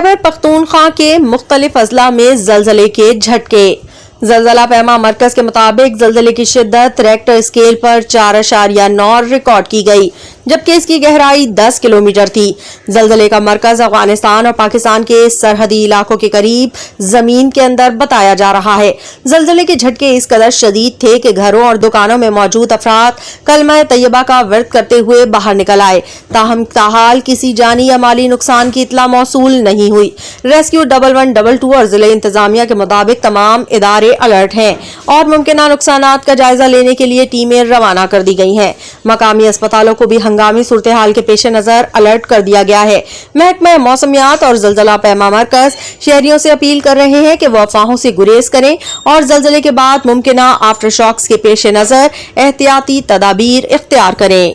खैबर पख्तूनख्वा के मुख्तलिफ अजला में जलजले के झटके। जलजला पैमा मरकज के मुताबिक जलजले की शिद्दत रेक्टर स्केल पर 4.9 रिकॉर्ड की गई, जबकि इसकी गहराई 10 किलोमीटर थी। जलजले का मरकज अफगानिस्तान और पाकिस्तान के सरहदी इलाकों के करीब जमीन के अंदर बताया जा रहा है। जलजले के झटके इस कदर शदीद थे कि घरों और दुकानों में मौजूद अफराद कलमा तैयबा का व्रत करते हुए बाहर निकल आए। ताहम ताहाल किसी जानी या माली नुकसान की इतला मौसूल नहीं हुई। रेस्क्यू 1112 और जिले इंतजामिया के मुताबिक तमाम इदारे अलर्ट हैं और मुमकिन नुकसानात का जायजा लेने के लिए टीमें रवाना कर दी गई हैं। मकामी अस्पतालों को भी हंगामी सूरत हाल के पेश नजर अलर्ट कर दिया गया है। महकमा मौसमियात और जलजला पैमा मरकज शहरियों से अपील कर रहे हैं कि वो अफवाहों से गुरेज करें और जलजले के बाद मुमकिन आफ्टर शॉक्स के पेश नजर एहतियाती तदाबीर इख्तियार करें।